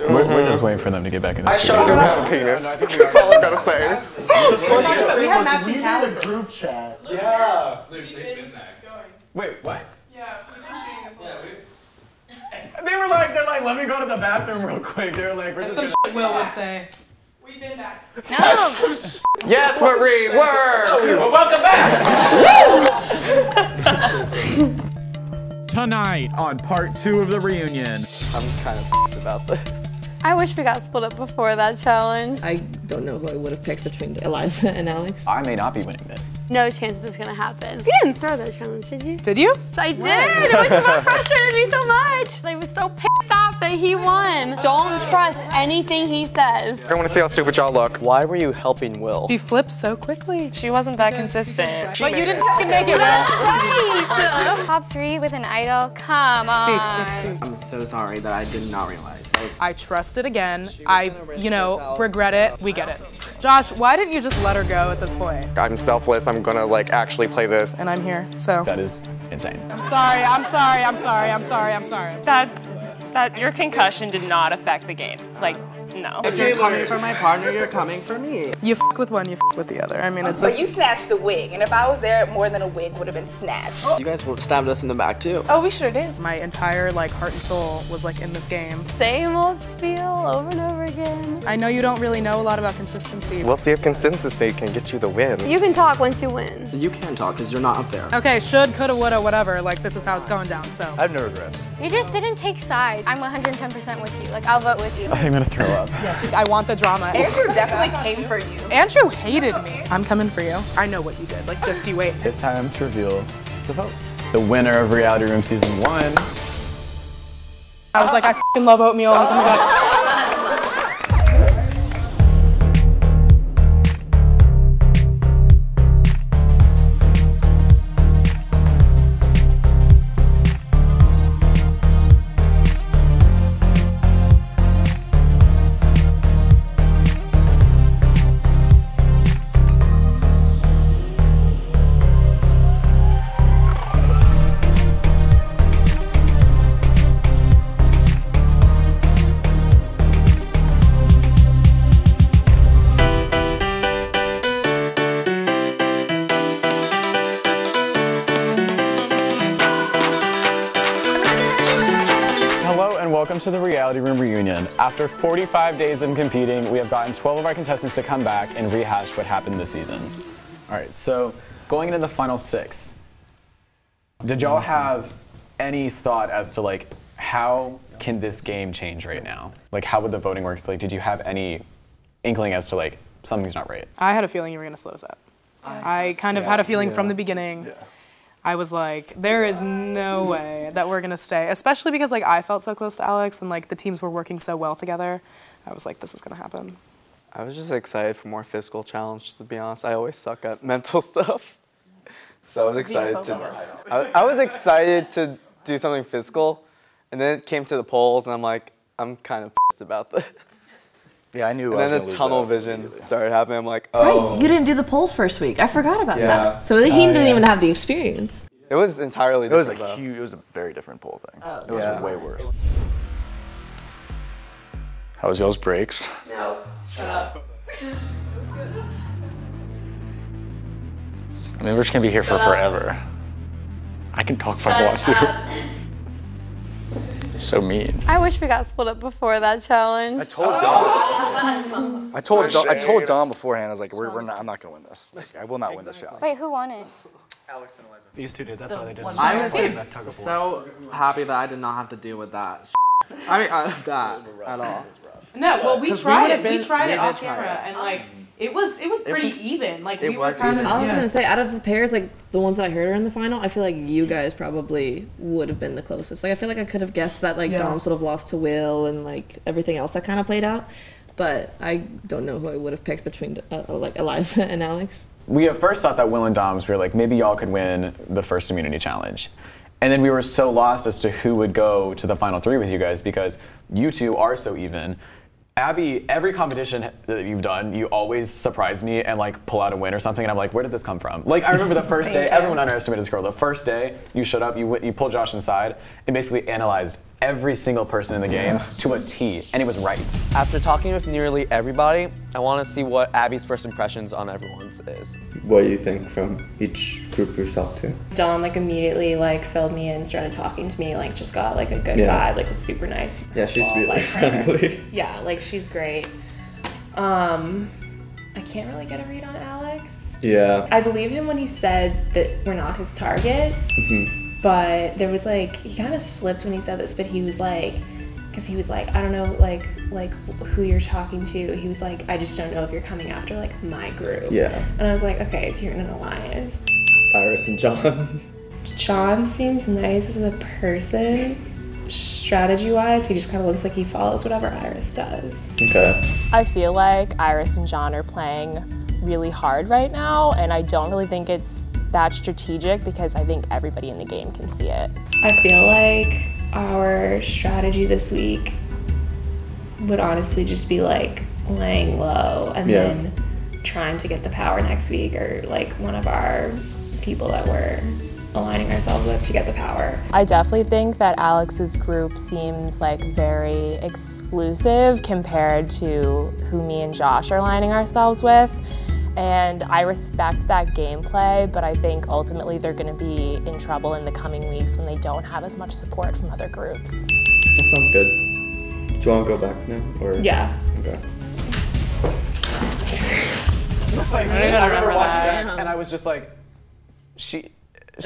We're just waiting for them to get back in the studio. I showed him how to penis. That's all I'm gonna say. We have matching calluses. Group chat. Yeah. We've been going. Wait, what? Yeah, we've been shooting this whole They're like, let me go to the bathroom real quick. They're like, we're just Some shit Will would say. We've been back. No. Yes, Marie, word. well, welcome back. Tonight on part 2 of the reunion. I'm kind of pissed about this. I wish we got split up before that challenge. I don't know who I would have picked between Eliza and Alex. I may not be winning this. No chance it's gonna happen. You didn't throw that challenge, did you? Did you? I did. It was so frustrated me so much. I was so pissed off that he won. Don't trust anything he says. I want to see how stupid y'all look. Why were you helping Will? She flipped so quickly. She wasn't that consistent. But you didn't fucking make it, Will. Right. Top 3 with an idol? Come on. Speak. I'm so sorry that I did not realize. I trust it again. I, regret it. We get it. Josh, why didn't you just let her go at this point? I'm selfless. I'm gonna like actually play this. And I'm here, so. That is insane. I'm sorry. That your concussion did not affect the game. Like, no. If you're coming for my partner, you're coming for me. You f with one, you f with the other. I mean, it's But you snatched the wig, and if I was there, more than a wig would have been snatched. You guys stabbed us in the back too. Oh, we sure did. my entire heart and soul was in this game. Same old spiel over and over again. I know you don't really know a lot about consistency. We'll see if consistency can get you the win. You can talk once you win. You can talk because you're not up there. Okay, should, coulda, woulda, whatever. This is how it's going down, so. I have no regrets. You just didn't take sides. I'm 110% with you. I'll vote with you. I'm gonna throw up. I want the drama. Andrew definitely came for you. Andrew hated me. I'm coming for you. I know what you did. Just you wait. It's time to reveal the votes. The winner of Reality Room Season 1. I was like, I f***ing love oatmeal. Oh my God. Welcome to the Reality Room reunion. After 45 days of competing, we have gotten 12 of our contestants to come back and rehash what happened this season. All right, so going into the final 6, did y'all have any thought as to how can this game change right now? How would the voting work? Did you have any inkling as to something's not right? I had a feeling you were gonna split us up. I kind of had a feeling from the beginning. Yeah. I was like, there is no way that we're gonna stay, especially because I felt so close to Alex and the teams were working so well together. I was like, this is gonna happen. I was just excited for more physical challenge, to be honest. I always suck at mental stuff. So I was excited I was excited to do something physical, and then it came to the polls, and I'm like, I'm kind of pissed about this. Yeah, I knew. And then the tunnel vision started happening. I'm like, oh. Right, you didn't do the polls first week. I forgot about that. So he didn't even have the experience. It was entirely different. It was a very different poll thing. Oh. It was way worse. How was y'all's breaks? No, shut up. I mean, we're just gonna be here for forever. I can talk if I want to. You're so mean. I wish we got split up before that challenge. I told Dom. I told Dom beforehand. I was like, I'm not gonna win this. I will not win this challenge. Wait, who won it? Alex and Eliza. These two did. That's why they did. I was so happy that I did not have to deal with that. I mean, that at all. No, well, we tried it. We tried it off camera, and it was pretty even. We were kind of. I was gonna say, out of the pairs, the ones that I heard are in the final, I feel like you guys probably would have been the closest. I feel like I could have guessed that Dom sort of lost to Will and everything else that kind of played out, but I don't know who I would have picked between Eliza and Alex. We at first thought that Will and Dom's were maybe y'all could win the first immunity challenge. And then we were so lost as to who would go to the final 3 with you guys because you two are so even. Abby, every competition that you've done, you always surprise me and pull out a win or something, and I'm like, where did this come from? I remember the first day, everyone underestimated this girl. The first day you showed up, you pulled Josh inside and basically analyzed every single person in the game to a T, and it was right. After talking with nearly everybody, I want to see what Abby's first impressions on everyone's is. What do you think from each group you've talked to? Dawn like immediately like filled me in, started talking to me, like just got like a good vibe, like was super nice. Yeah, she's really friendly. Yeah, like she's great. I can't really get a read on Alex. Yeah. I believe him when he said that we're not his targets, but there was like, he kind of slipped when he said this, but he was like, because he was like, I don't know, like who you're talking to. He was like, I just don't know if you're coming after like my group. Yeah. And I was like, okay, so you're in an alliance. Iris and John. John seems nice as a person. Strategy-wise, he just kind of looks like he follows whatever Iris does. Okay. I feel like Iris and John are playing really hard right now, and I don't really think it's that strategic because I think everybody in the game can see it. I feel like our strategy this week would honestly just be like laying low and then trying to get the power next week, or like one of our people that we're aligning ourselves with to get the power. I definitely think that Alex's group seems like very exclusive compared to who me and Josh are aligning ourselves with. And I respect that gameplay, but I think ultimately they're going to be in trouble in the coming weeks when they don't have as much support from other groups. That sounds good. Do you want to go back now? Or? Yeah. Okay. I remember watching that, and I was just like, she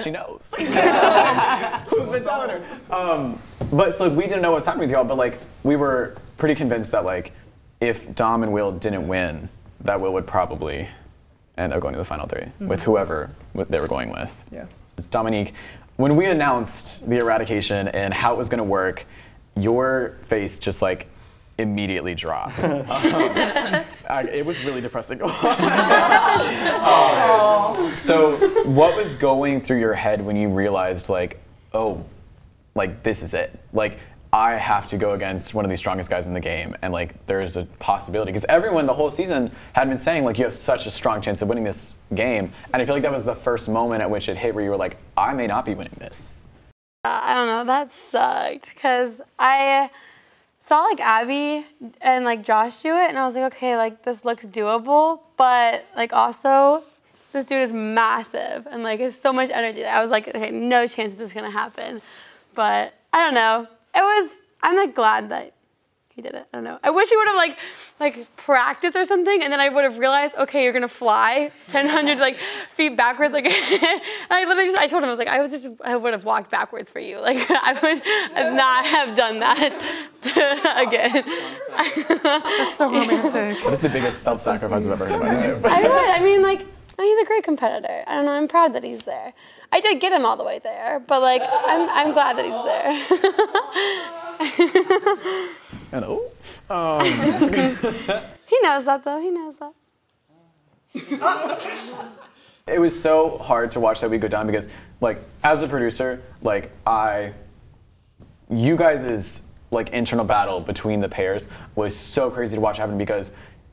knows. Who's been telling her? But so we didn't know what's happening with y'all, but like we were pretty convinced that like if Dom and Will didn't win, that Will would probably end up going to the final three with whoever they were going with. Yeah. Dominique, when we announced the eradication and how it was going to work, your face just like immediately dropped. It was really depressing. So what was going through your head when you realized like, oh, like this is it? Like I have to go against one of the strongest guys in the game, and like there's a possibility, because everyone the whole season had been saying like you have such a strong chance of winning this game, and I feel like that was the first moment at which it hit where you were like, I may not be winning this. I don't know, that sucked, because I saw like Abby and like Josh do it, and I was like, okay, like this looks doable, but like also this dude is massive and like has so much energy. I was like, okay, no chance this is gonna happen. But I don't know. I'm like glad that he did it. I don't know. I wish he would have like practiced or something, and then I would have realized, okay, you're gonna fly 1,000 like feet backwards. Like, and I told him, I was like, I would have walked backwards for you. Like, I would not have done that again. That's so romantic. What is the biggest self-sacrifice I've ever heard in my life? I would. I mean, like, he's a great competitor. I don't know. I'm proud that he's there. I did get him all the way there, but like, I'm glad that he's there. Hello. He knows that though. He knows that. It was so hard to watch that week go down because, like, as a producer, like you guys' like internal battle between the pairs was so crazy to watch happen, because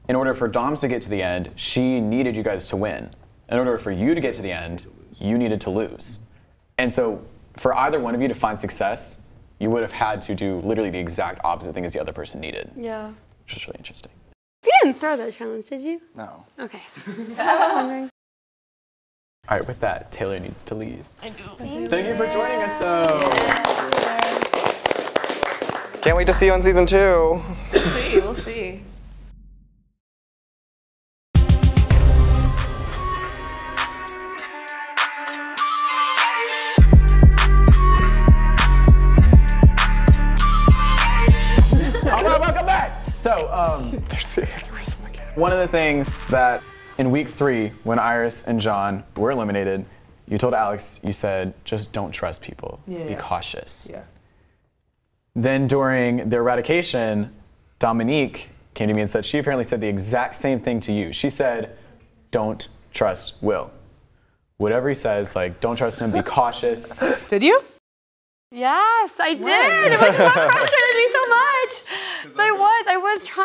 in order for Doms to get to the end, she needed you guys to win. In order for you to get to the end, you needed to lose. And so for either one of you to find success, you would have had to do literally the exact opposite thing as the other person needed. Yeah. Which is really interesting. You didn't throw that challenge, did you? No. Okay. I was wondering. All right, with that, Taylor needs to leave. I do. Thank you for joining us, though. Can't wait to see you on season 2. We'll see. All right, welcome back. So, one of the things that in week 3, when Iris and John were eliminated, you told Alex, you said, just don't trust people. Be cautious. Yeah. Then during the eradication, Dominique came to me and said she apparently said the exact same thing to you. She said, don't trust Will. Whatever he says, like, don't trust him, be cautious. Did you? Yes, I did. It was so frustrating me so much. So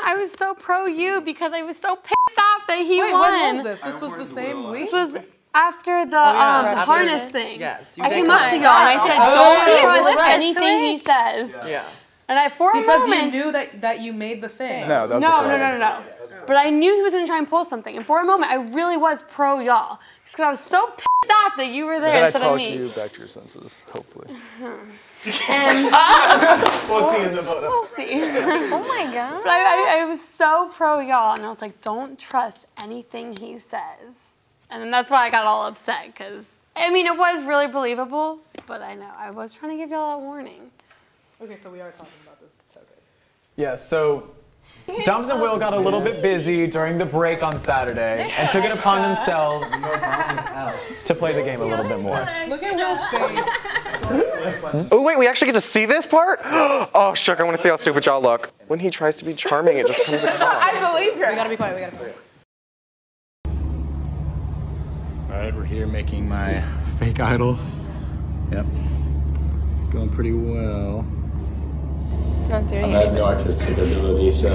I was so pro you because I was so pissed off that he won. When was this? This was the same week? This was After the harness thing. Yes. I came up to y'all and I said, don't trust anything he says. Yeah. And for a because moment, you knew that you made the thing. No, that was no. But I knew he was gonna try and pull something. And for a moment, I really was pro y'all. Just because I was so pissed off that you were there instead of me. I talked you back to your senses, hopefully. And we'll see in the photo. We'll see. Oh my God. But I was so pro y'all, and I was like, don't trust anything he says. And then that's why I got all upset, because, I mean, it was really believable, but I know, I was trying to give y'all a warning. Okay, so we are talking about this. Okay. Yeah, so Dums and Will got a little bit busy during the break on Saturday and took it upon themselves to play the game a little bit more. Look at Will's face. Oh wait, we actually get to see this part? Oh shook, I want to see how stupid y'all look. When he tries to be charming, it just comes across. I believe her. We gotta be quiet, we gotta be quiet. Alright, we're here making my fake idol. Yep. It's going pretty well. It's not doing I have no artistic ability, so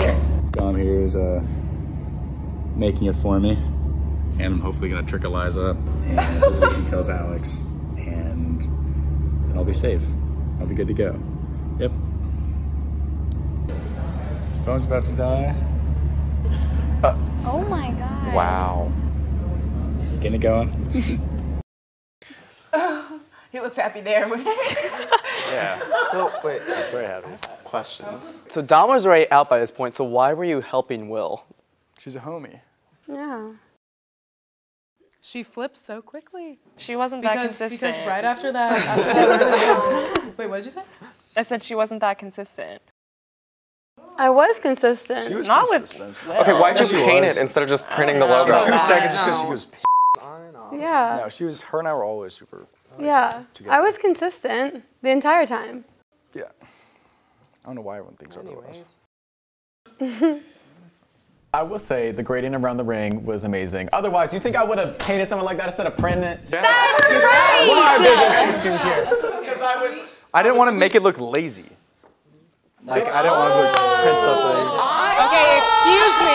Dom here is making it for me. And I'm hopefully gonna trick Eliza, and hopefully she tells Alex, and then I'll be safe. I'll be good to go. Yep. Phone's about to die. Oh my God. Wow. Getting it going. He looks happy there. Yeah. So, wait. He's very happy. Questions. So Dom was already out by this point, so why were you helping Will? She's a homie. Yeah. She flips so quickly. She wasn't that consistent. Because right after that wait, what did you say? I said she wasn't that consistent. I was consistent. She was Not consistent. with Will. Okay, why'd you paint it instead of just printing the logo? 2 seconds just because she was Yeah. No, her and I were always super Yeah. together. I was consistent the entire time. Yeah. I don't know why everyone thinks otherwise. I will say the grading around the ring was amazing. Otherwise, you think I would have painted someone like that instead of printing it? Yeah. That's right! What's our biggest issue here? Because I didn't want to make it look lazy. Like, I didn't want to print something. Okay, excuse me.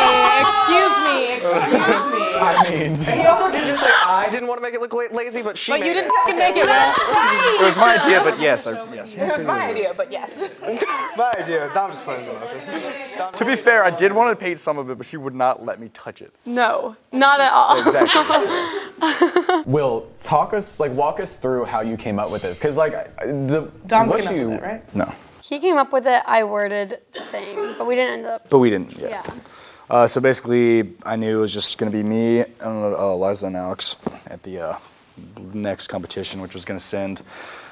I mean, And he also did just say, I didn't want to make it look lazy, but she But made you didn't it. fucking make it, man. It was my idea, but yes. Yes. It was my idea, but yes. My idea. Dom just put it in. To be fair, I did want to paint some of it, but she would not let me touch it. No, not at all. Exactly. Will, walk us through how you came up with this, because Dom's came up with it, right? No. He came up with it, I worded thing, but we didn't end up. But we didn't, yeah. Yeah. So basically, I knew it was just going to be me, Eliza and Alex at the next competition, which was going to send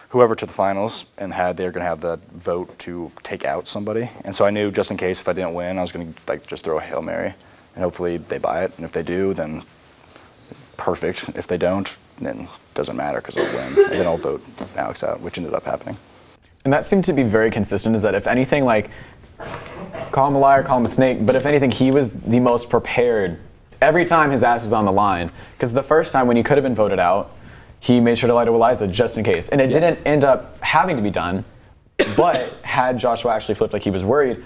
whoever to the finals, and they're going to have the vote to take out somebody. And so I knew just in case if I didn't win, I was going to just throw a Hail Mary, and hopefully they buy it. And if they do, then perfect. If they don't, then it doesn't matter because I'll win. And then I'll vote Alex out, which ended up happening. And that seemed to be very consistent, is that if anything, call him a liar, call him a snake, but if anything, he was the most prepared every time his ass was on the line. Because the first time when you could have been voted out, he made sure to lie to Eliza just in case. And it didn't end up having to be done, but had Joshua actually flipped like he was worried,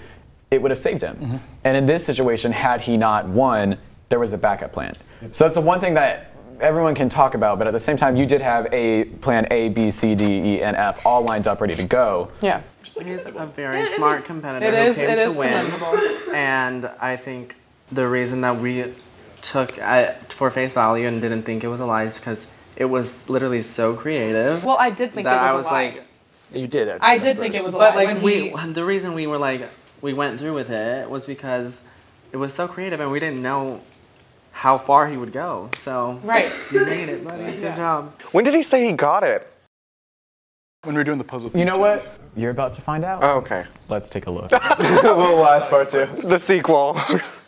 it would have saved him. Mm-hmm. And in this situation, had he not won, there was a backup plan. So that's the one thing that everyone can talk about, but at the same time, you did have a plan A, B, C, D, E, and F all lined up, ready to go. Yeah. He's a very smart competitor It who is came to win. commendable. And I think the reason that we took for face value and didn't think it was a lie is because it was literally so creative. Well, I did think it was a lie. Like, you did. I did think it was a lie. But the reason we were we went through with it was because it was so creative and we didn't know how far he would go. So right. You made it, buddy. Good job. When did he say he got it? When we were doing the puzzle. You know what? You're about to find out. Oh, okay. Let's take a look. Well, last part too. The sequel.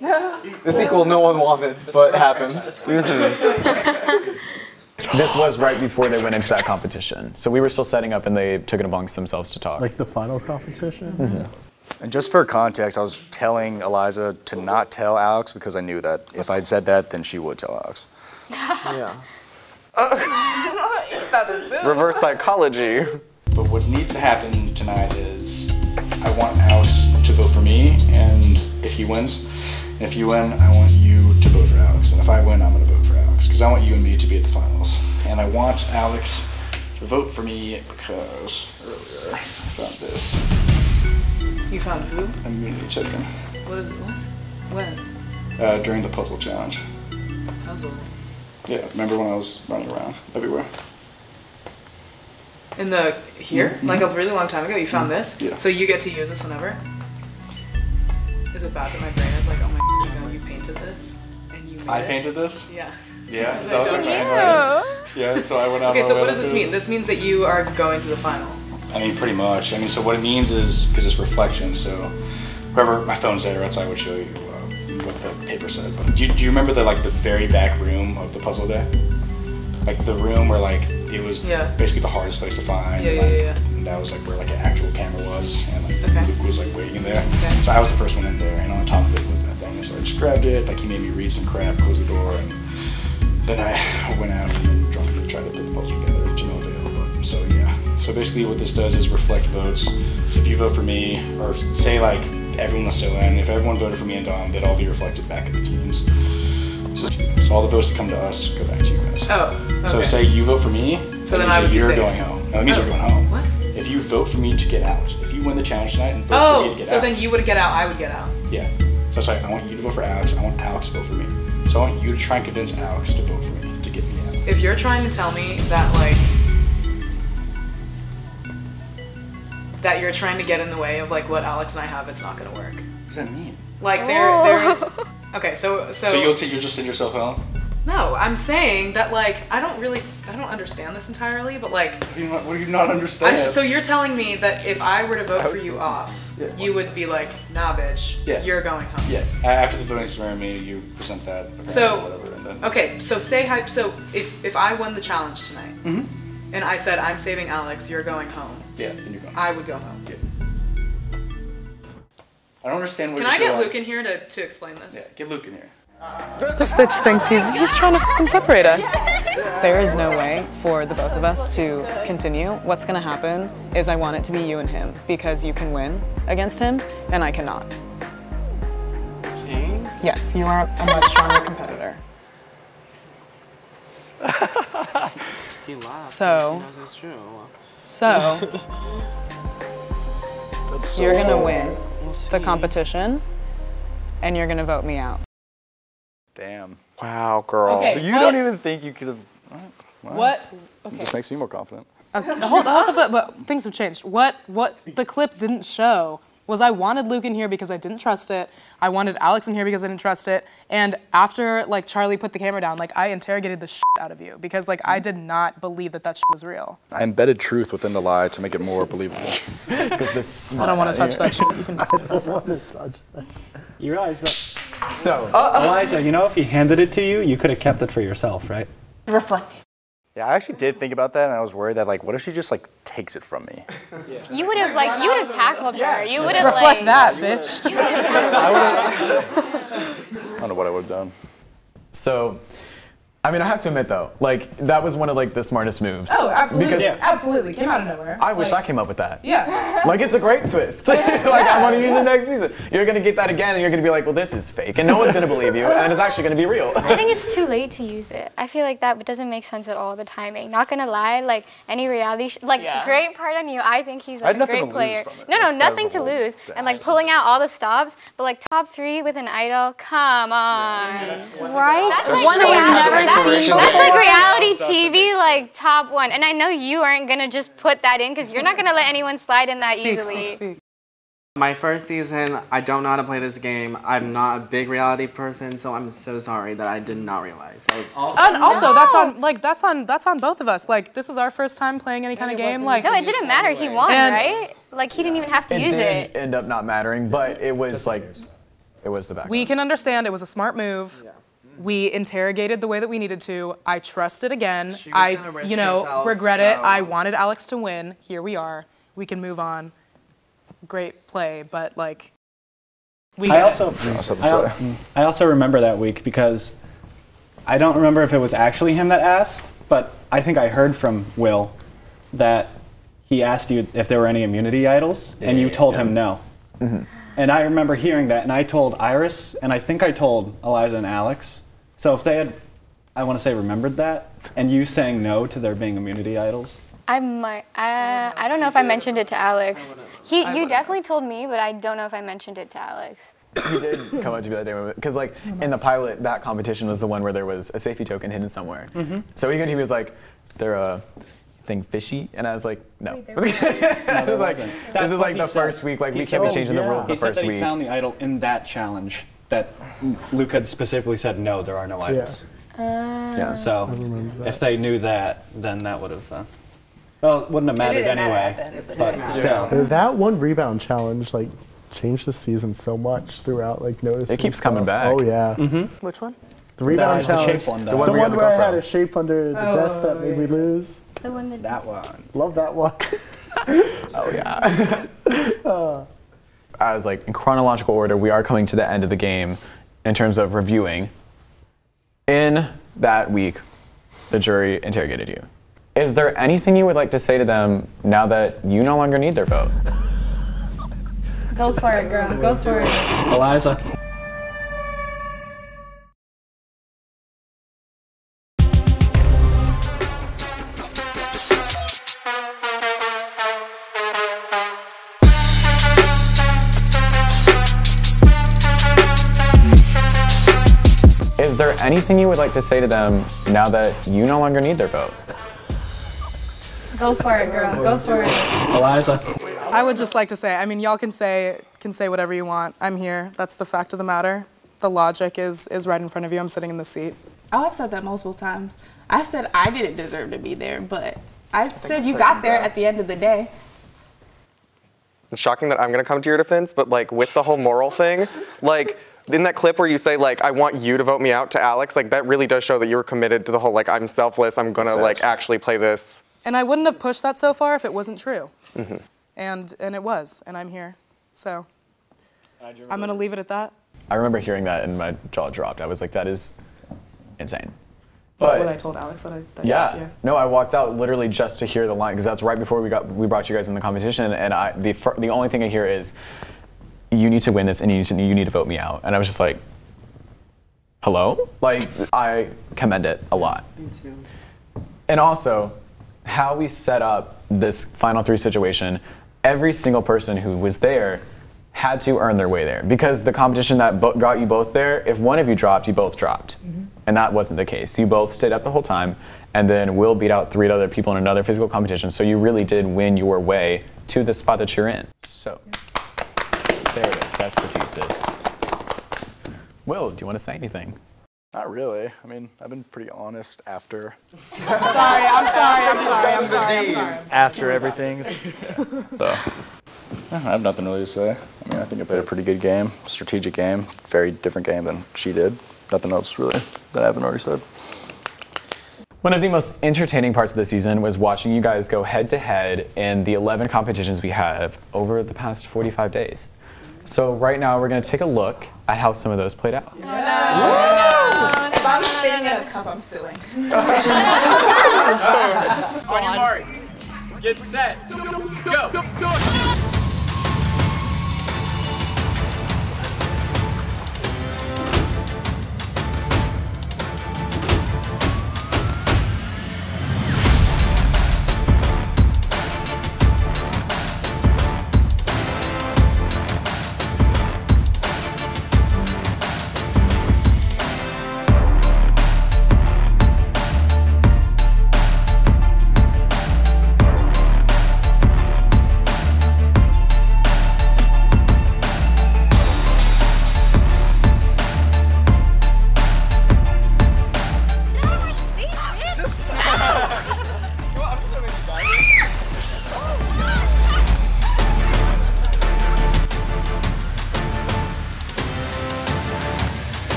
The sequel no one wanted, but happened. This was right before they went into that competition. So we were still setting up and they took it amongst themselves to talk. Like the final competition? Mm-hmm. And just for context, I was telling Eliza to not tell Alex because I knew that if I'd said that, then she would tell Alex. Yeah. Reverse psychology. But what needs to happen tonight is I want Alex to vote for me, and if he wins, and if you win, I want you to vote for Alex. And if I win, I'm going to vote for Alex. Because because I want you and me to be at the finals. And I want Alex to vote for me because earlier I found this. You found who? Immunity token. What is it? What? When? During the puzzle challenge. Puzzle? Yeah, remember when I was running around everywhere? In the, here? Mm-hmm. Like a really long time ago, you found this? Yeah. So you get to use this whenever? Is it bad that my brain is like, oh my god, you painted this? And you I painted this? Yeah. Yeah, Because so I I don't was trust you. yeah, so I went out. Okay, so my what way does to this do mean? This means that you are going to the final. I mean, pretty much. I mean, so what it means is, because it's reflection, so whoever, my phone's there, else I would show you what the paper said. But do you remember the very back room of the puzzle day? Like the room where it was basically the hardest place to find. Yeah. And that was where an actual camera was, and Luke was waiting in there. Okay. So I was the first one in there, and on top of it was that thing. And so I just grabbed it, he made me read some crap, closed the door, and then I went out and then drunkenly tried to put the puzzle together to no avail. But so yeah. So basically what this does is reflect votes. So if you vote for me, or say everyone was still in, if everyone voted for me and Dom, they'd all be reflected back at the teams. So all the votes that come to us go back to you guys. Oh, okay. So say you vote for me, so then I would be you're safe. going home. No, that means you're going home. What? If you vote for me to get out, if you win the challenge tonight and vote for me to get out. So then you would get out, I would get out. Yeah. So it's I want you to vote for Alex, I want Alex to vote for me. So I want you to try and convince Alex to vote for me, to get me out. If you're trying to tell me that that you're trying to get in the way of what Alex and I have, it's not gonna work. What does that mean? There's okay, so you'll just send yourself home? No, I'm saying that I don't understand this entirely, but what do you not understand? so you're telling me that if I were to vote for you off, you would be like, nah, bitch, you're going home. Yeah. After the voting ceremony, you present that. So whatever, and then... okay, so so if I won the challenge tonight, and I said I'm saving Alex, you're going home. Yeah, then you're going. I would go home. Yeah. I don't understand what Can I get Luke in here to explain this? Yeah, get Luke in here. This bitch thinks he's trying to fucking separate us. There is no way for the both of us to continue. What's gonna happen is I want it to be you and him because you can win against him and I cannot. Okay. Yes, you are a much stronger competitor. He laughed. So, he knows it's true. You're gonna win the competition and you're gonna vote me out. Damn. Wow, girl. Okay, so you don't even think you could have... What? Okay. This makes me more confident. Hold on, but things have changed. What the clip didn't show was I wanted Luke in here because I didn't trust it. I wanted Alex in here because I didn't trust it. And after Charlie put the camera down, I interrogated the shit out of you because I did not believe that shit was real. I embedded truth within the lie to make it more believable. I don't want to touch that shit. You can You realize that. So, Eliza, if he handed it to you, you could have kept it for yourself, right? Reflecting. Yeah, I actually did think about that, and I was worried that what if she just takes it from me? You would have tackled her. You would have reflect that, bitch. I don't know what I would have done. So, I have to admit though, that was one of the smartest moves. Oh, absolutely. Because absolutely. Came out of nowhere. I wish I came up with that. Yeah. It's a great twist. I want to use it next season. You're going to get that again and you're going to be like, well, this is fake. And no one's going to believe you. And it's actually going to be real. I think it's too late to use it. I feel that doesn't make sense at all, the timing. Not going to lie, any reality, great part on you. I think he's a great player. No, nothing to lose. And pulling out all the stops, but top 3 with an idol, come on. Right? That's one thing I've never seen. That's reality TV, top 1. And I know you aren't going to just put that in because you're not going to let anyone slide in that easily. Speak. My first season, I don't know how to play this game. I'm not a big reality person, so I'm so sorry that I did not realize. And also, that's on both of us. This is our first time playing any kind of game. No, it didn't matter. He won, right? He didn't even have to use it. It did end up not mattering, but it was it was the back. We can understand it was a smart move. Yeah. We interrogated the way that we needed to. I trusted again. I, regret it. I wanted Alex to win. Here we are. We can move on. Great play, but I also remember that week because I don't remember if it was actually him that asked, but I think I heard from Will that he asked you if there were any immunity idols, and you told him no. Mm-hmm. And I remember hearing that, and I told Iris, and I think I told Eliza and Alex. So if they had I want to say, remembered that, and you saying no to there being immunity idols? I might. I don't know if I mentioned it to Alex. You definitely told me, but I don't know if I mentioned it to Alex. He did come up to me that day because, like, in the pilot, that competition was the one where there was a safety token hidden somewhere. So he came to me, was like, "Is there a thing fishy?" And I was like, "No." No, there wasn't. This is like the first week. Like, we can't be changing the rules the He said first that week. he found the idol in that challenge. That Luke had specifically said, "No, there are no idols." Yeah. So if they knew that, then that would have. Well, it wouldn't have mattered anyway. But still, that one rebound challenge like changed the season so much throughout. Like noticing it keeps stuff. coming back. Oh yeah. Which one? The rebound challenge. The shape one. The one where I had a shape under the desk that made me lose. The one that one. Love that one. Oh yeah. As like in chronological order, we are coming to the end of the game in terms of reviewing. In that week, the jury interrogated you. Is there anything you would like to say to them now that you no longer need their vote? Go for it, girl. Go for it. Eliza. Is there anything you would like to say to them now that you no longer need their vote? Go for it, girl. Go for it. Eliza. I would just like to say, I mean, y'all can say whatever you want. I'm here. That's the fact of the matter. The logic is right in front of you. I'm sitting in the seat. Oh, I've said that multiple times. I said I didn't deserve to be there, but I said you got there at the end of the day. It's shocking that I'm gonna come to your defense, but like with the whole moral thing, like in that clip where you say like, I want you to vote me out to Alex, like that really does show that you were committed to the whole like, I'm selfless, I'm gonna like actually play this. And I wouldn't have pushed that so far if it wasn't true. And it was, and I'm here. So I'm gonna leave it at that. I remember hearing that and my jaw dropped. I was like, that is insane. When I told Alex that Yeah. No, I walked out literally just to hear the line because that's right before we brought you guys in the competition, and the only thing I hear is, you need to win this and you need to vote me out. And I was just like, hello? Like, I commend it a lot. Me too. And also, how we set up this final three situation, every single person who was there had to earn their way there. Because the competition that got you both there, if one of you dropped, you both dropped. And that wasn't the case. You both stayed up the whole time, and then Will beat out 3 other people in another physical competition, so you really did win your way to the spot that you're in. So, there it is. That's the thesis. Will, do you want to say anything? Not really. I mean, I've been pretty honest after. I'm sorry. After everything. So, I have nothing really to say. I mean, I think I played a pretty good game, strategic game, very different game than she did. Nothing else really that I haven't already said. One of the most entertaining parts of the season was watching you guys go head to head in the 11 competitions we have over the past 45 days. So right now we're going to take a look at how some of those played out. If I'm spitting in a cup, I'm suing. On your mark, get set, go.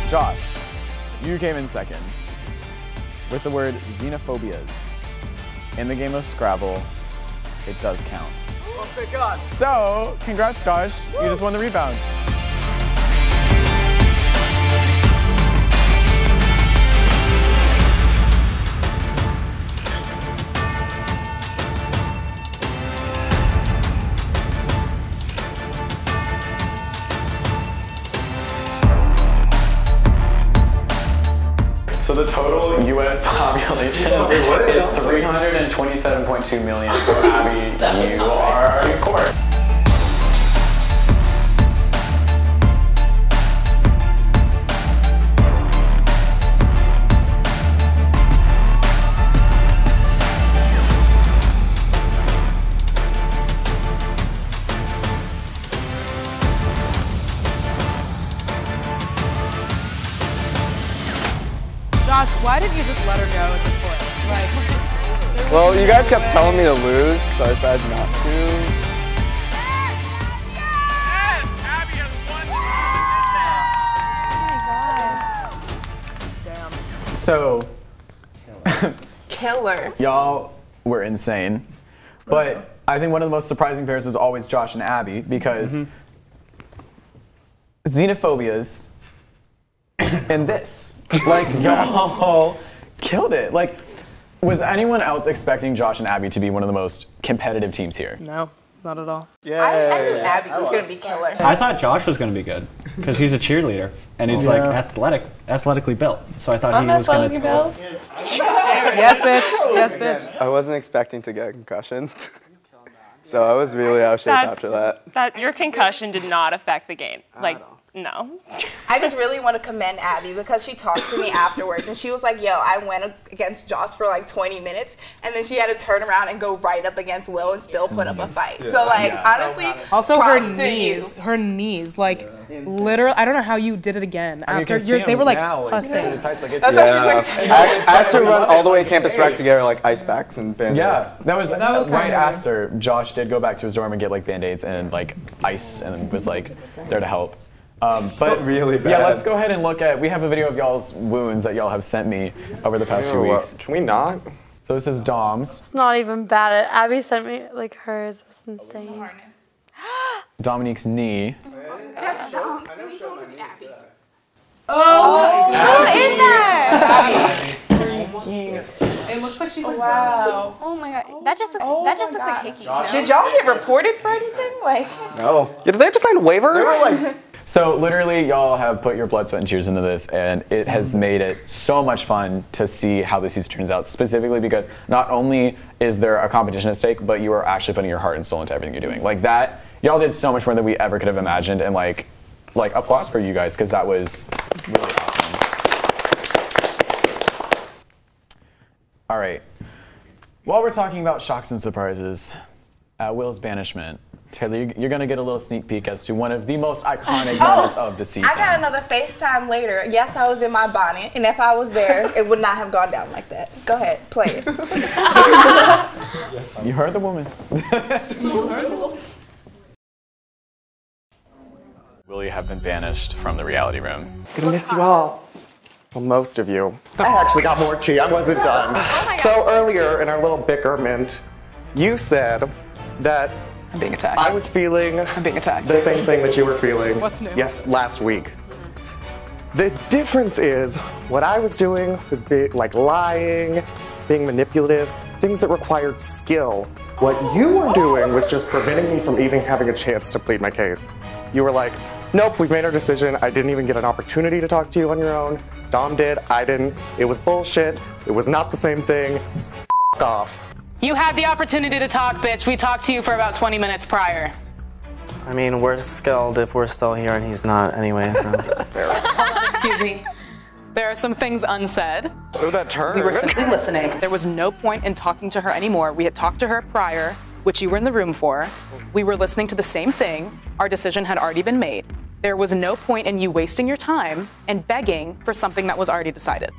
Josh, you came in second with the word xenophobias. In the game of Scrabble, it does count. Oh, thank God. So, congrats, Josh. You just won the rebound. cancellation is $327.2 million. So Abby, you are in court. Josh, why didn't you just let her go at this point? Like, Well, you guys kept telling me to lose, so I decided not to. Yes! Abby has won this competition. So, Killer. y'all were insane. But I think one of the most surprising pairs was always Josh and Abby because xenophobias and this. Like, y'all killed it. Like, was anyone else expecting Josh and Abby to be one of the most competitive teams here? No, not at all. I knew Abby was going to be killer. I thought Josh was going to be good because he's a cheerleader and he's like athletically built. So I thought he was going to. Yes, bitch. Yes, bitch. I wasn't expecting to get a concussion. So I was really out of shape after that. That your concussion did not affect the game. Like, no. I just really want to commend Abby because she talked to me afterwards and she was like, yo, I went against Josh for like 20 minutes and then she had to turn around and go right up against Will and still put up a fight. So like, honestly, also her props knees, like literally, I don't know how you did it again. After they were like pussing. That's why she's wearing I had to run all the way Campus Rec to get her like ice packs and band-aids. Yeah, that was right kinda after Josh did go back to his dorm and get like band-aids and like ice and was like there to help. But really bad. Yeah, let's go ahead and look at, we have a video of y'all's wounds that y'all have sent me over the past few weeks. Can we not? So this is Dom's. It's not even bad. Abby sent me like hers. It's insane. Dominique's knee. That's Dom. Oh, Who is that? It looks like she's like, wow. Oh my god, that just looks like hickey. Did y'all get reported for anything? Like, No. Yeah, did they have to sign waivers? So literally y'all have put your blood, sweat, and tears into this, and it has made it so much fun to see how this season turns out, specifically because not only is there a competition at stake, but you are actually putting your heart and soul into everything you're doing. Like that, y'all did so much more than we ever could have imagined, and like applause for you guys, because that was really awesome. All right, while we're talking about shocks and surprises, Will's banishment, Taylor, you're gonna get a little sneak peek as to one of the most iconic moments of the season. I got another FaceTime later. Yes, I was in my bonnet, and if I was there, it would not have gone down like that. Go ahead, play it. You heard the woman. Will you have been banished from the reality room? Gonna miss you all. Well, most of you. I actually got more tea. I wasn't done. So earlier in our little bickerment, you said that I'm being attacked. I was feeling I'm being attacked. the same thing that you were feeling. What's new? Yes, last week. The difference is what I was doing was like lying, being manipulative, things that required skill. What you were doing was just preventing me from even having a chance to plead my case. You were like, nope, we've made our decision. I didn't even get an opportunity to talk to you on your own. Dom did, I didn't. It was bullshit. It was not the same thing. F off. You had the opportunity to talk, bitch. We talked to you for about 20 minutes prior. I mean, we're skilled if we're still here and he's not anyway. So. That's fair. Excuse me. There are some things unsaid. Oh, that turn. We were simply listening. There was no point in talking to her anymore. We had talked to her prior, which you were in the room for. We were listening to the same thing. Our decision had already been made. There was no point in you wasting your time and begging for something that was already decided.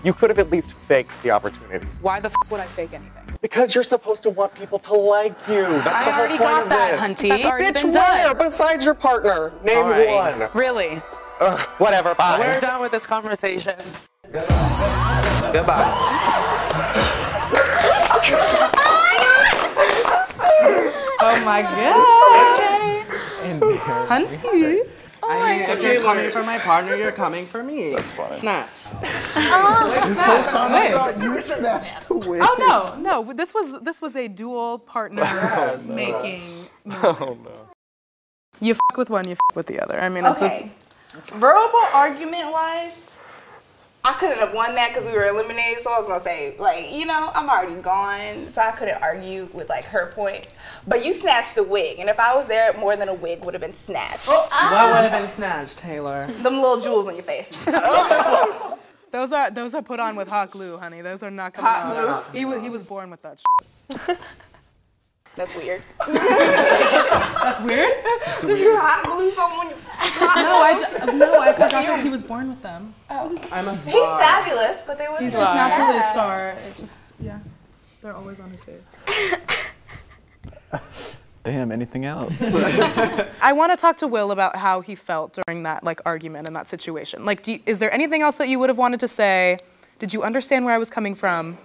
You could have at least faked the opportunity. Why the f would I fake anything? Because you're supposed to want people to like you. That's the whole point of this. Hunty. That's already Bitch, been done. where? Besides your partner. Name one. Really? Whatever, bye. We're done with this conversation. Goodbye. Oh my god. Hunty. I mean, if you're coming for my partner, you're coming for me. That's funny. Snatch. You snatched the wig. Oh no. This was a dual partner making. Oh no. You f with one, you f with the other. I mean, it's okay. Verbal argument wise, I couldn't have won that because we were eliminated, so I was gonna say, like, you know, I'm already gone, so I couldn't argue with like her point. But you snatched the wig, and if I was there, more than a wig would have been snatched. What would have been snatched, Taylor? Them little jewels on your face. Those are put on with hot glue, honey. Those are not coming Hot glue? He was born with that shit. That's weird. That's weird? Your hot glue on your No, I forgot that he was born with them. I'm a He's fabulous, but they wouldn't. He's just naturally a star. It just, yeah, they're always on his face. Damn, anything else? I want to talk to Will about how he felt during that like argument and that situation. Like, is there anything else that you would have wanted to say? Did you understand where I was coming from?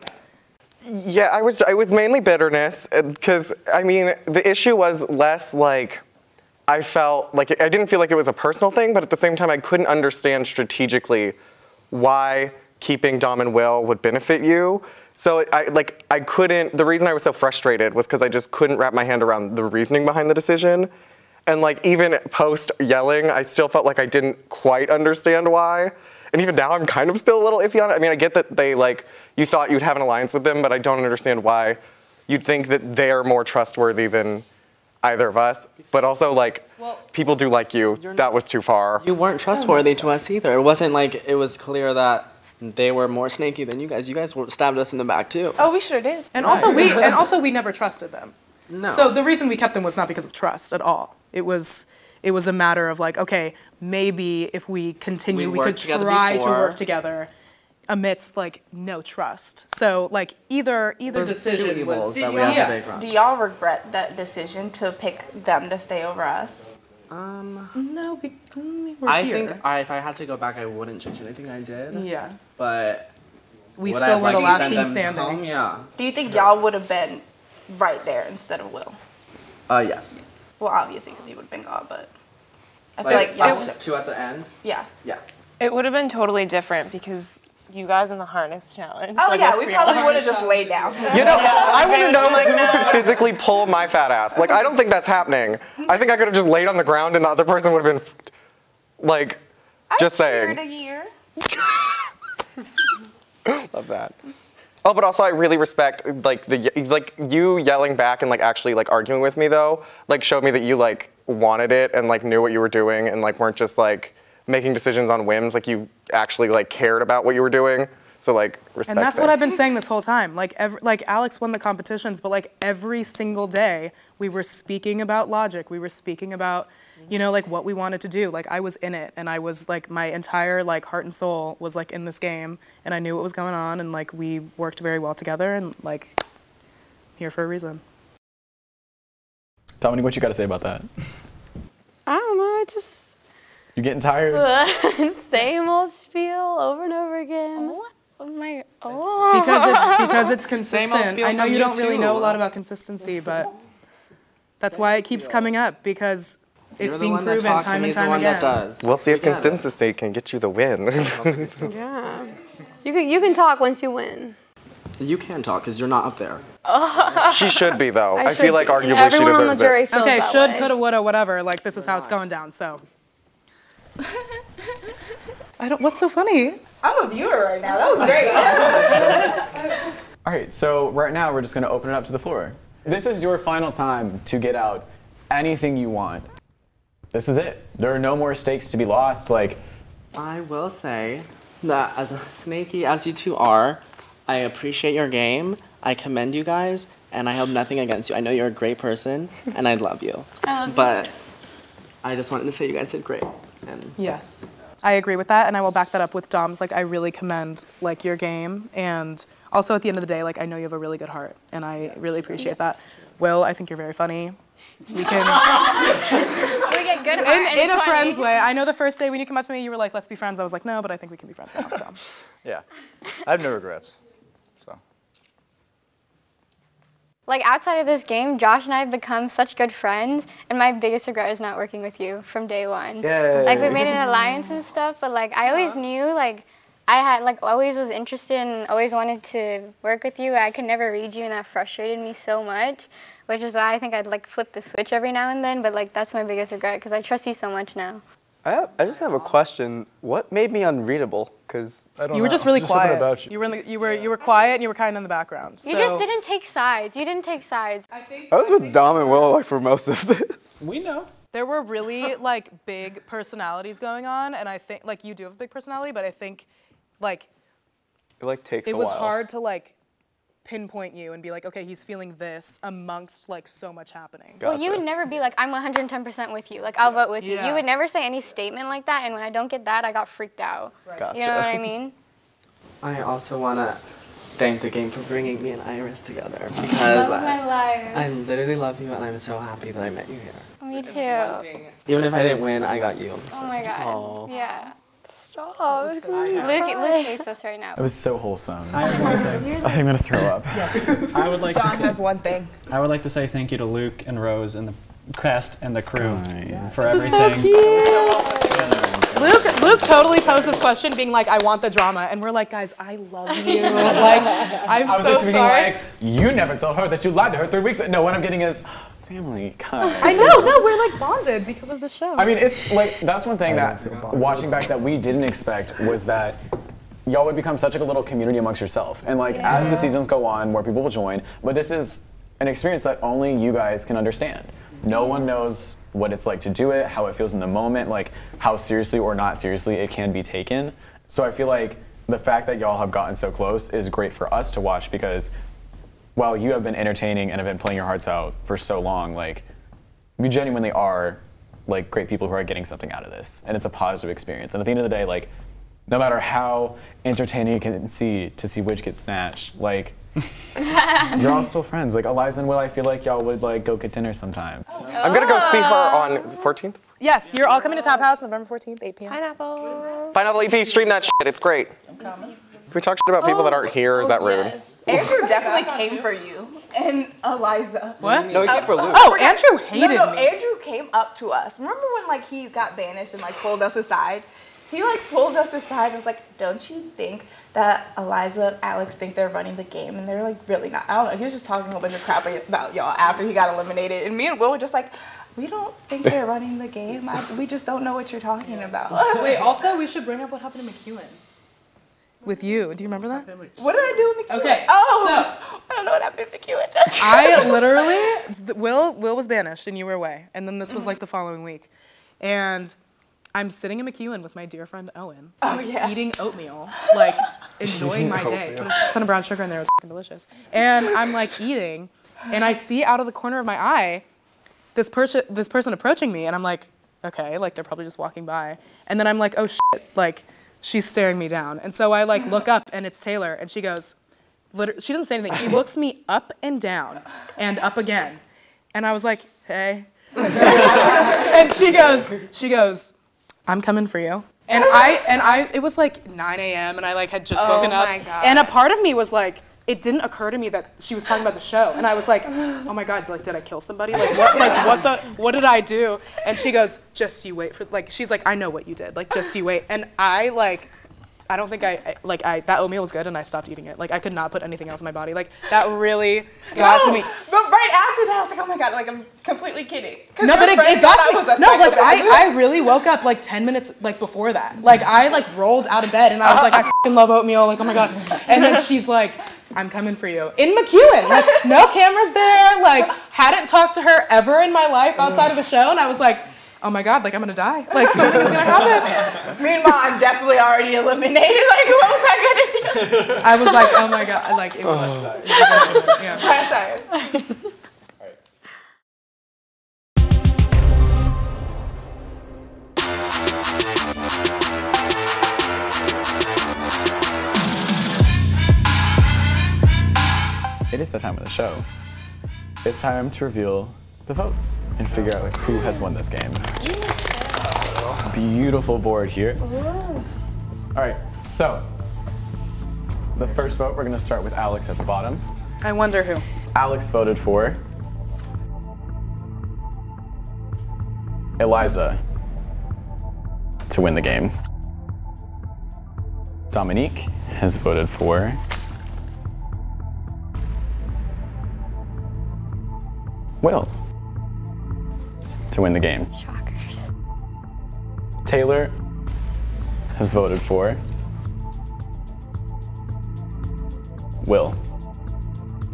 Yeah, I was mainly bitterness because I mean the issue was less like I felt like I didn't feel like it was a personal thing, but at the same time I couldn't understand strategically why keeping Dom and Will would benefit you. So I couldn't. The reason I was so frustrated was because I just couldn't wrap my hand around the reasoning behind the decision, and like even post yelling, I still felt like I didn't quite understand why. And even now, I'm kind of still a little iffy on it. I mean, I get that they you thought you'd have an alliance with them, but I don't understand why you'd think that they're more trustworthy than either of us. But also, people do like you. That was too far. You weren't trustworthy to us either. It wasn't like it was clear that they were more snaky than you guys. You guys stabbed us in the back too. Oh, we sure did. And also we never trusted them. No. So the reason we kept them was not because of trust at all. It was a matter of like, okay, maybe if we continue, we could try to work together amidst like no trust. So like either decision was. Do y'all regret that decision to pick them to stay over us? No, we were I here. think if I had to go back, I wouldn't change anything I did. Yeah. But we still were the last team standing. Home? Yeah. Do you think y'all would have been right there instead of Will? Yes. Well, obviously, because he would have been gone, but I feel like us two at the end. Yeah. Yeah. It would have been totally different because you guys in the harness challenge. Oh yeah, we probably would have just laid down. You know, I want to know who could physically pull my fat ass. Like, I don't think that's happening. I think I could have just laid on the ground and the other person would have been, like, just saying. A year. Love that. Oh, but also I really respect like you yelling back and like actually like arguing with me though, like showed me that you like wanted it and like knew what you were doing and like weren't just like making decisions on whims, like you actually like cared about what you were doing. So like respect. And that's what I've been saying this whole time. Like Alex won the competitions, but like every single day we were speaking about logic. We were speaking about, you know, like what we wanted to do. Like I was in it and I was like my entire like heart and soul was like in this game and I knew what was going on and like we worked very well together and like here for a reason. Dominique, what you got to say about that? I don't know, I just... You getting tired? Same old spiel over and over again. Oh my, Because it's consistent. I know you don't really know a lot about consistency, but that's why it keeps coming up because it's being proven time and time again. We'll see if consistency can get you the win. Yeah. You can talk once you win. You can talk because you're not up there. She should be though. I feel like arguably Everyone she deserves on the jury it. feels Okay, that should, way. coulda, woulda, whatever. Like this is how it's going down. So. What's so funny? I'm a viewer right now. That was great. All right, so right now we're just going to open it up to the floor. This is your final time to get out anything you want. This is it. There are no more stakes to be lost. Like, I will say that as snaky as you two are, I appreciate your game. I commend you guys, and I have nothing against you. I know you're a great person, and I love you. I love but I just wanted to say you guys did great. And yes, I agree with that, and I will back that up with Dom's. Like, I really commend like your game, and also at the end of the day, like I know you have a really good heart, and I really appreciate that. Will, I think you're very funny. We can. We get good heart in a friend's way. I know the first day when you came up to me, you were like, "Let's be friends." I was like, "No, but I think we can be friends now." So. Yeah, I have no regrets. So. Like outside of this game, Josh and I have become such good friends, and my biggest regret is not working with you from day one. Yay. Like we made an alliance and stuff, but like I always knew like I had like always was interested and always wanted to work with you. I could never read you, and that frustrated me so much, which is why I think I'd like flip the switch every now and then. But like that's my biggest regret because I trust you so much now. I just have a question. What made me unreadable? Because You were just really quiet. You were quiet and you were kind of in the background. You just didn't take sides. You didn't take sides. I was with Dom and Will like for most of this. We know. There were really like big personalities going on, and I think like you do have a big personality, but I think like it takes a was while. hard to like pinpoint you and be like, okay, he's feeling this amongst like so much happening. Well, you would never be like, I'm 110% with you. Like, I'll vote with you. You would never say any statement like that, and when I don't get that, I got freaked out. Gotcha. You know what I mean? I also want to thank the game for bringing me and Iris together because Love my liar. I literally love you and I'm so happy that I met you here. Me too. Even if I didn't win, I got you. Oh my God. Aw. Yeah. Stop. Luke hates us right now. It was so wholesome. I have one thing. I think I'm gonna throw up. I would like John to say, has one thing. I would like to say thank you to Luke and Rose and the cast and the crew for This is everything. so cute. Luke totally posed this question being like, I want the drama. And we're like, guys, I love you. Like, I'm I was so just thinking sorry. like, you never told her that you lied to her 3 weeks ago. No, what I'm getting is family, kind. I know, no, we're like bonded because of the show. I mean, it's like, that's one thing that watching back that we didn't expect was that y'all would become such like a little community amongst yourself. And like, as the seasons go on, more people will join. But this is an experience that only you guys can understand. No one knows what it's like to do it, how it feels in the moment, like how seriously or not seriously it can be taken. So I feel like the fact that y'all have gotten so close is great for us to watch because while you have been entertaining and have been playing your hearts out for so long, like you genuinely are like great people who are getting something out of this, and it's a positive experience. And at the end of the day, like no matter how entertaining it can see to see which gets snatched, like you're all still friends. Like Eliza and Will, I feel like y'all would like go get dinner sometime. I'm gonna go see her on 14th. Yes, you're all coming to Tap House November 14th, 8 p.m. Pineapple EP, stream that shit. It's great. Can we talk shit about people that aren't here? Or is that rude? Andrew definitely came for you and Eliza. What? No, he came for Luke. Oh, Andrew hated me. Andrew came up to us. Remember when like he got banished and like pulled us aside? He like pulled us aside and was like, don't you think that Eliza and Alex think they're running the game? And they're like, really not. I don't know. He was just talking a whole bunch of crap about y'all after he got eliminated. And me and Will were just like, we don't think they're running the game. We just don't know what you're talking about. Wait, also we should bring up what happened to McEwen. With you. Do you remember that? What did I do with McEwen? Okay, Oh, so I don't know what happened to McEwen. I literally, Will was banished and you were away. And then this was like the following week. And I'm sitting in McEwen with my dear friend Owen. Oh, yeah. Eating oatmeal, like enjoying my day. Put a ton of brown sugar in there, it was fucking delicious. And I'm like eating, and I see out of the corner of my eye, this person approaching me, and I'm like, okay, like they're probably just walking by. And then I'm like, oh shit, like she's staring me down. And so I like look up and it's Taylor, and she goes, she doesn't say anything. She looks me up and down and up again. And I was like, hey. And she goes, I'm coming for you. And it was like 9 a.m. and I like had just woken up. God. And a part of me was like, it didn't occur to me that she was talking about the show. And I was like, oh my God, like, did I kill somebody? What did I do? And she goes, just you wait for, like, she's like, I know what you did. Like, just you wait. And I don't think that oatmeal was good and I stopped eating it. Like, I could not put anything else in my body. Like, that really got to me. But right after that, I was like, oh my God, like, I'm completely kidding. No, but it got to me. No, like, I really woke up like 10 minutes like before that. Like, I like rolled out of bed and I was like, I fucking love oatmeal. Like, oh my God. And then she's like, I'm coming for you. In McEwen. Like, no cameras there. Like, hadn't talked to her ever in my life outside of the show. And I was like, oh my God, like I'm gonna die. Like something's gonna happen. Meanwhile, I'm definitely already eliminated. Like, what was I gonna do? I was like, oh my God, like it was. Yeah. Flash It is the time of the show. It's time to reveal the votes and figure out who has won this game. Beautiful board here. All right, so the first vote, we're gonna start with Alex at the bottom. I wonder who. Alex voted for Eliza to win the game. Dominique has voted for Will to win the game. Shockers. Taylor has voted for Will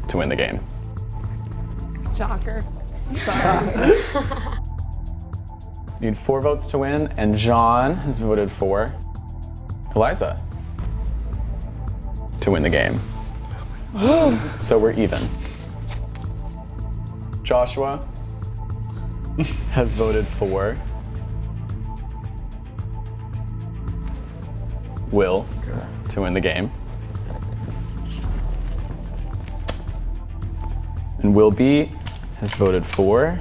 to win the game. Shocker. Need 4 votes to win, and John has voted for Eliza to win the game. So we're even. Joshua has voted for Will to win the game. And Will B has voted for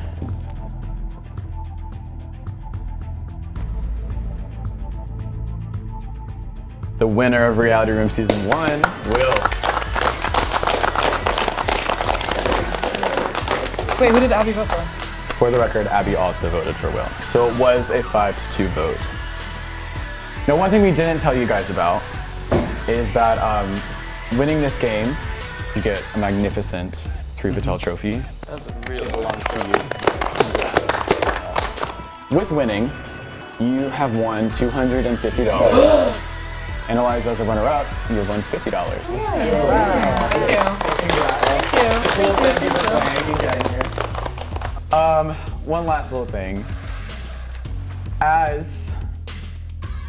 the winner of Reality Room Season 1, Will. Wait, who did Abby vote for? For the record, Abby also voted for Will. So it was a 5-2 vote. Now, one thing we didn't tell you guys about is that winning this game, you get a magnificent 3 Patel trophy. That's really belongs to you. With winning, you have won $250. And Eliza, as a runner-up, you have won $50. One last little thing. As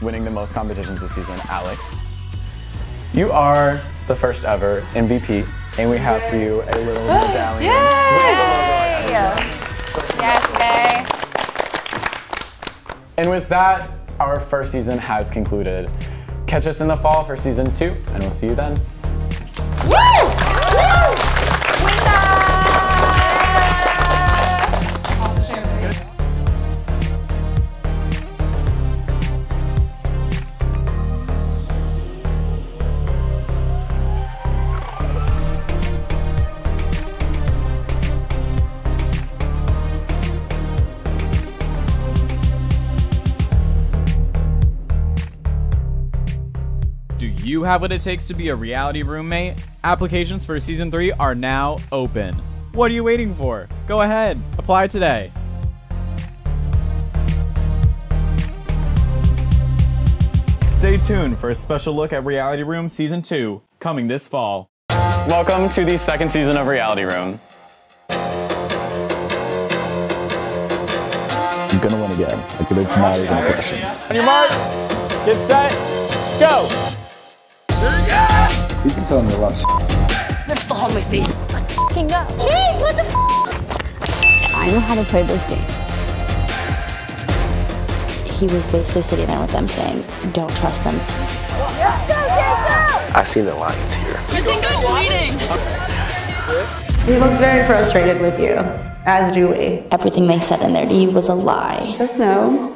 winning the most competitions this season, Alex, you are the first ever MVP, and we have for you a little medallion. Yes, babe. And with that, our first season has concluded. Catch us in the fall for season 2, and we'll see you then. You have what it takes to be a reality roommate? Applications for season 3 are now open. What are you waiting for? Go ahead, apply today. Stay tuned for a special look at Reality Room Season 2, coming this fall. Welcome to the second season of Reality Room. I'm gonna win again. Like, it's not even a question. On your mark, get set, go! He's been telling me a lot of shit. Let's fall on my face. Let's fucking go. Jeez, what the f? I know how to play this game. He was basically sitting there with them saying, don't trust them. I see the lines here. I think I'm bleeding. He looks very frustrated with you, as do we. Everything they said in there to you was a lie. Just know,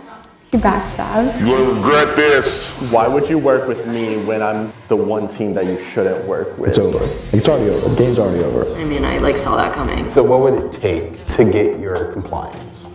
you backstab. You're gonna regret this. Why would you work with me when I'm the one team that you shouldn't work with? It's over. It's already over. The game's already over. I mean, I saw that coming. So what would it take to get your compliance?